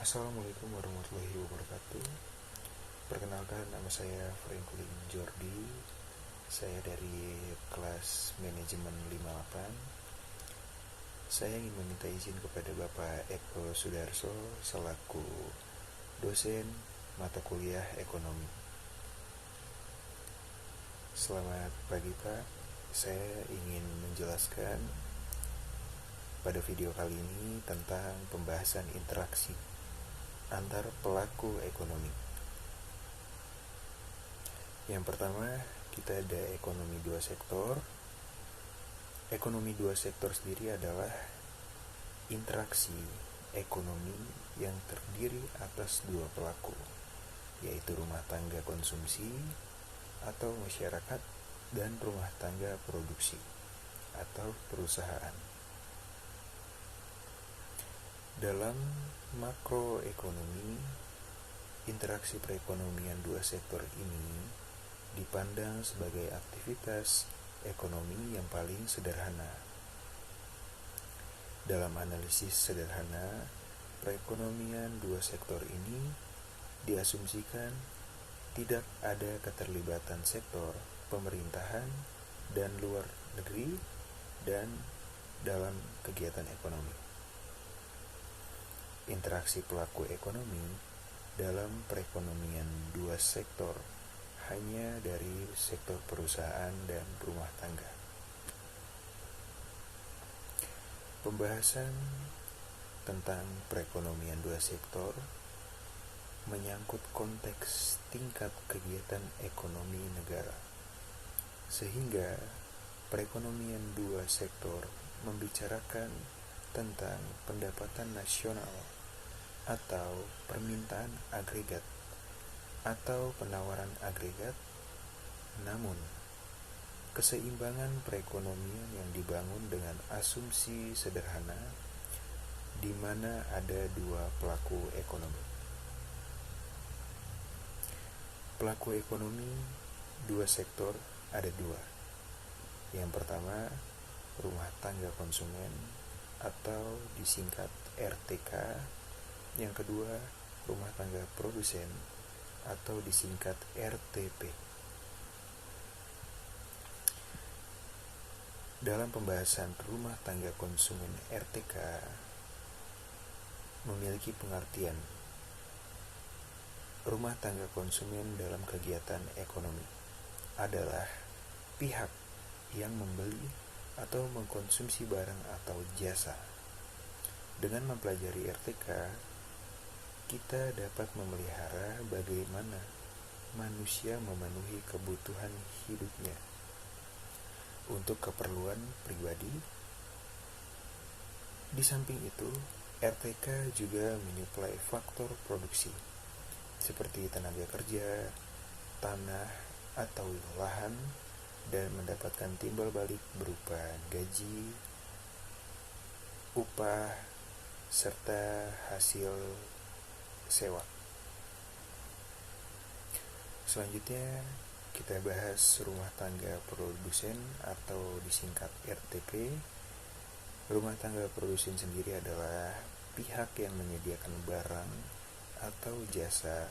Assalamualaikum warahmatullahi wabarakatuh. Perkenalkan, nama saya Franklin Jordi. Saya dari kelas manajemen 58. Saya ingin meminta izin kepada Bapak Eko Sudarso selaku dosen mata kuliah ekonomi. Selamat pagi Pak. Saya ingin menjelaskan pada video kali ini tentang pembahasan interaksi antar pelaku ekonomi. Yang pertama, kita ada ekonomi dua sektor. Ekonomi dua sektor sendiri adalah interaksi ekonomi yang terdiri atas dua pelaku, yaitu rumah tangga konsumsi atau masyarakat dan rumah tangga produksi atau perusahaan. Dalam makroekonomi, interaksi perekonomian dua sektor ini dipandang sebagai aktivitas ekonomi yang paling sederhana. Dalam analisis sederhana, perekonomian dua sektor ini diasumsikan tidak ada keterlibatan sektor pemerintahan dan luar negeri dan dalam kegiatan ekonomi. Interaksi pelaku ekonomi dalam perekonomian dua sektor hanya dari sektor perusahaan dan rumah tangga. Pembahasan tentang perekonomian dua sektor menyangkut konteks tingkat kegiatan ekonomi negara, sehingga perekonomian dua sektor membicarakan tentang pendapatan nasional atau permintaan agregat atau penawaran agregat. Namun, keseimbangan perekonomian yang dibangun dengan asumsi sederhana di mana ada dua pelaku ekonomi. Pelaku ekonomi dua sektor ada dua. Yang pertama, rumah tangga konsumen atau disingkat RTK. Yang kedua, rumah tangga produsen atau disingkat RTP. Dalam pembahasan rumah tangga konsumen RTK memiliki pengertian rumah tangga konsumen dalam kegiatan ekonomi adalah pihak yang membeli atau mengkonsumsi barang atau jasa. Dengan mempelajari RTK, kita dapat memelihara bagaimana manusia memenuhi kebutuhan hidupnya untuk keperluan pribadi. Di samping itu, RTK juga menyuplai faktor produksi seperti tenaga kerja, tanah atau lahan, dan mendapatkan timbal balik berupa gaji, upah, serta hasil sewa. Selanjutnya kita bahas rumah tangga produsen atau disingkat RTP. Rumah tangga produsen sendiri adalah pihak yang menyediakan barang atau jasa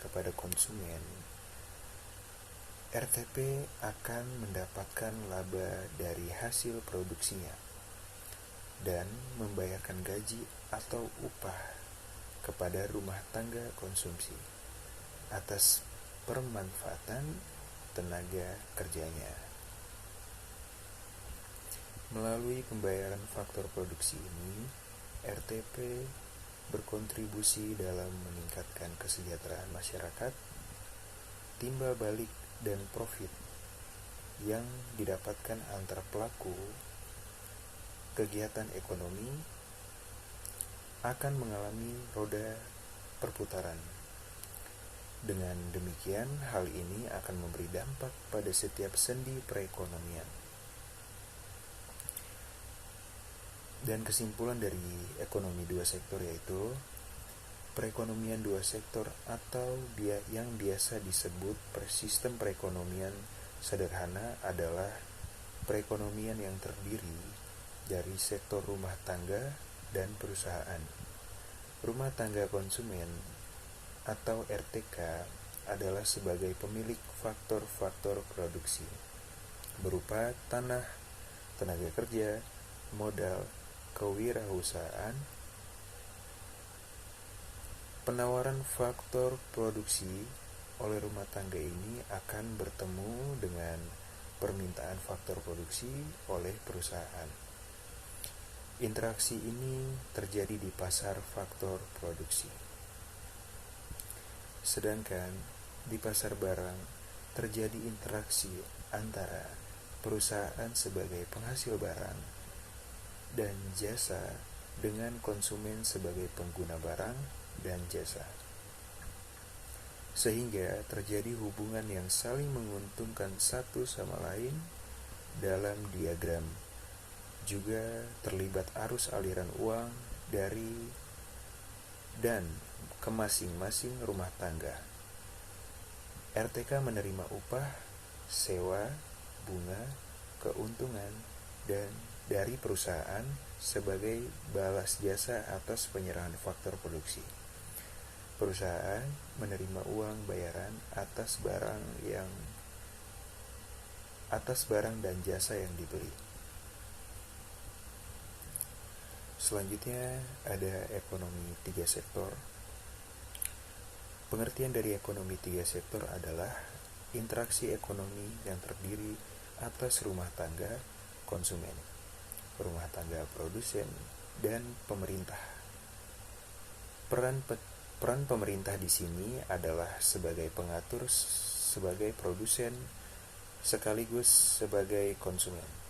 kepada konsumen. RTP akan mendapatkan laba dari hasil produksinya dan membayarkan gaji atau upah kepada rumah tangga konsumsi atas permanfaatan tenaga kerjanya. Melalui pembayaran faktor produksi ini, RTP berkontribusi dalam meningkatkan kesejahteraan masyarakat, timbal balik dan profit yang didapatkan antar pelaku kegiatan ekonomi akan mengalami roda perputaran. Dengan demikian, hal ini akan memberi dampak pada setiap sendi perekonomian. Dan kesimpulan dari ekonomi dua sektor yaitu perekonomian dua sektor atau yang biasa disebut sistem perekonomian sederhana adalah perekonomian yang terdiri dari sektor rumah tangga dan perusahaan, Rumah tangga konsumen atau RTK adalah sebagai pemilik faktor-faktor produksi berupa tanah, tenaga kerja, modal, kewirausahaan. Penawaran faktor produksi oleh rumah tangga ini akan bertemu dengan permintaan faktor produksi oleh perusahaan. Interaksi ini terjadi di pasar faktor produksi. Sedangkan di pasar barang terjadi interaksi antara perusahaan sebagai penghasil barang dan jasa dengan konsumen sebagai pengguna barang dan jasa. Sehingga terjadi hubungan yang saling menguntungkan satu sama lain dalam diagram. Juga terlibat arus aliran uang dari dan ke masing-masing rumah tangga. RTK menerima upah, sewa, bunga, keuntungan, dan dari perusahaan sebagai balas jasa atas penyerahan faktor produksi. Perusahaan menerima uang bayaran atas barang dan jasa yang dibeli. Selanjutnya ada ekonomi 3 sektor. Pengertian dari ekonomi 3 sektor adalah interaksi ekonomi yang terdiri atas rumah tangga konsumen, rumah tangga produsen, dan pemerintah. Peran pemerintah di sini adalah sebagai pengatur, sebagai produsen, sekaligus sebagai konsumen.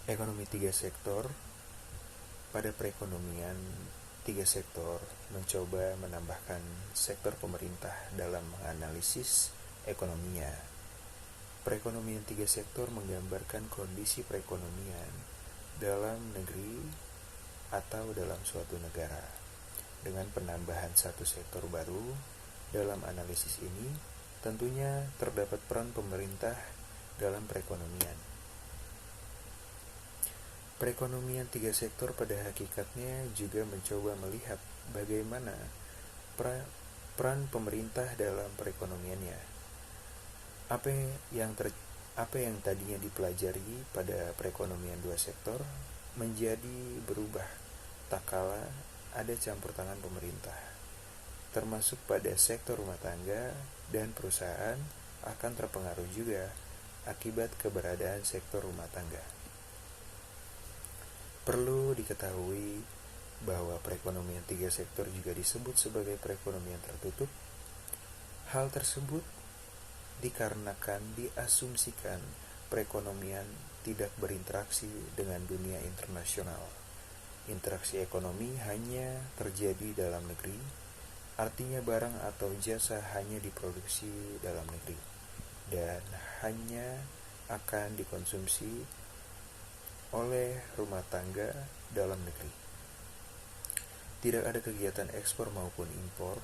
Ekonomi 3 sektor. Pada perekonomian 3 sektor mencoba menambahkan sektor pemerintah dalam menganalisis ekonominya. Perekonomian 3 sektor menggambarkan kondisi perekonomian dalam negeri atau dalam suatu negara. Dengan penambahan satu sektor baru dalam analisis ini, tentunya terdapat peran pemerintah dalam perekonomian. Perekonomian 3 sektor pada hakikatnya juga mencoba melihat bagaimana peran pemerintah dalam perekonomiannya. Apa yang tadinya dipelajari pada perekonomian 2 sektor menjadi berubah tak kala ada campur tangan pemerintah, termasuk pada sektor rumah tangga dan perusahaan akan terpengaruh juga akibat keberadaan sektor rumah tangga. Perlu diketahui bahwa perekonomian 3 sektor juga disebut sebagai perekonomian tertutup. Hal tersebut dikarenakan diasumsikan perekonomian tidak berinteraksi dengan dunia internasional. Interaksi ekonomi hanya terjadi dalam negeri, artinya barang atau jasa hanya diproduksi dalam negeri dan hanya akan dikonsumsi oleh rumah tangga dalam negeri. Tidak ada kegiatan ekspor maupun impor,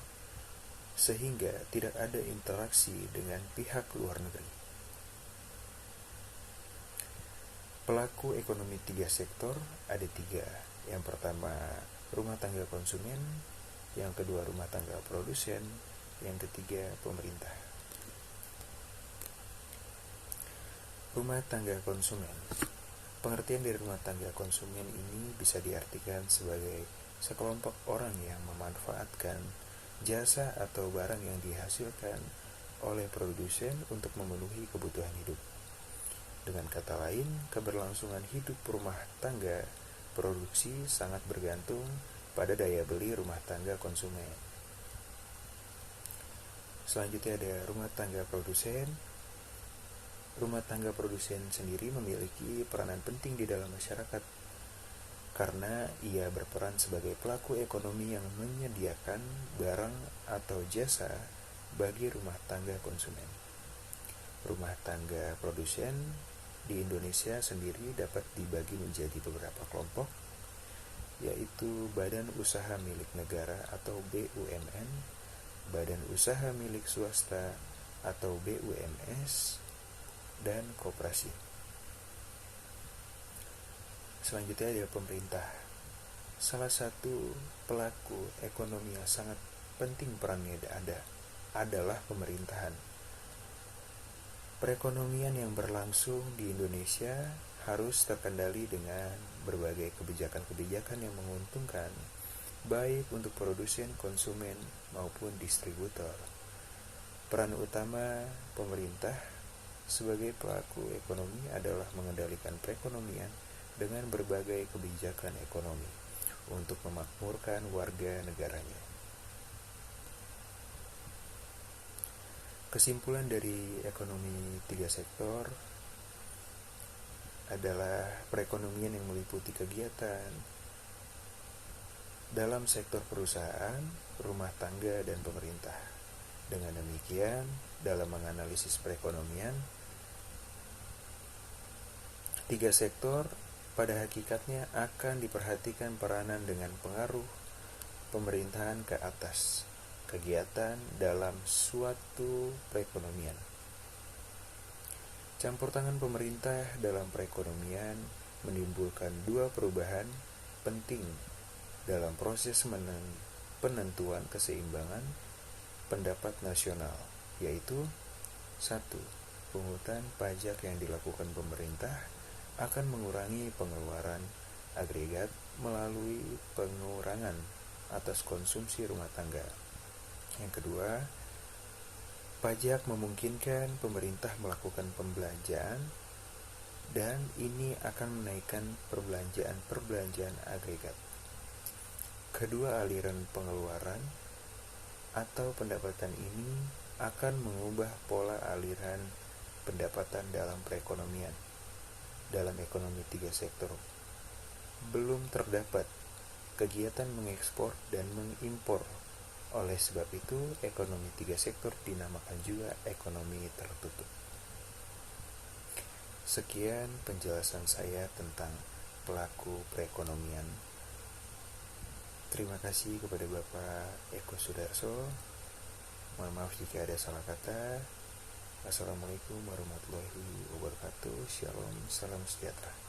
sehingga tidak ada interaksi dengan pihak luar negeri. Pelaku ekonomi 3 sektor ada 3. Yang pertama, rumah tangga konsumen. Yang kedua, rumah tangga produsen. Yang ketiga, pemerintah. Rumah tangga konsumen. Pengertian dari rumah tangga konsumen ini bisa diartikan sebagai sekelompok orang yang memanfaatkan jasa atau barang yang dihasilkan oleh produsen untuk memenuhi kebutuhan hidup. Dengan kata lain, keberlangsungan hidup rumah tangga produksi sangat bergantung pada daya beli rumah tangga konsumen. Selanjutnya ada rumah tangga produsen. Rumah tangga produsen sendiri memiliki peranan penting di dalam masyarakat karena ia berperan sebagai pelaku ekonomi yang menyediakan barang atau jasa bagi rumah tangga konsumen. Rumah tangga produsen di Indonesia sendiri dapat dibagi menjadi beberapa kelompok, yaitu Badan Usaha Milik Negara atau BUMN, Badan Usaha Milik Swasta atau BUMS, dan koperasi. Selanjutnya ada pemerintah. Salah satu pelaku ekonomi yang sangat penting perannya adalah pemerintahan. Perekonomian yang berlangsung di Indonesia harus terkendali dengan berbagai kebijakan-kebijakan yang menguntungkan, baik untuk produsen, konsumen, maupun distributor. Peran utama pemerintah sebagai pelaku ekonomi adalah mengendalikan perekonomian dengan berbagai kebijakan ekonomi untuk memakmurkan warga negaranya. Kesimpulan dari ekonomi tiga sektor adalah perekonomian yang meliputi kegiatan dalam sektor perusahaan, rumah tangga, dan pemerintah. Dengan demikian, dalam menganalisis perekonomian, tiga sektor pada hakikatnya akan diperhatikan peranan dengan pengaruh pemerintahan ke atas kegiatan dalam suatu perekonomian. Campur tangan pemerintah dalam perekonomian menimbulkan dua perubahan penting dalam proses penentuan keseimbangan pendapat nasional, yaitu 1. Pungutan pajak yang dilakukan pemerintah akan mengurangi pengeluaran agregat melalui pengurangan atas konsumsi rumah tangga. Yang kedua, pajak memungkinkan pemerintah melakukan pembelanjaan dan ini akan menaikkan perbelanjaan agregat. Kedua aliran pengeluaran atau pendapatan ini akan mengubah pola aliran pendapatan dalam perekonomian. Dalam ekonomi tiga sektor belum terdapat kegiatan mengekspor dan mengimpor. Oleh sebab itu, ekonomi tiga sektor dinamakan juga ekonomi tertutup. Sekian penjelasan saya tentang pelaku perekonomian. Terima kasih kepada Bapak Eko Sudarso. Mohon maaf jika ada salah kata. Assalamualaikum warahmatullahi wabarakatuh. Shalom, salam sejahtera.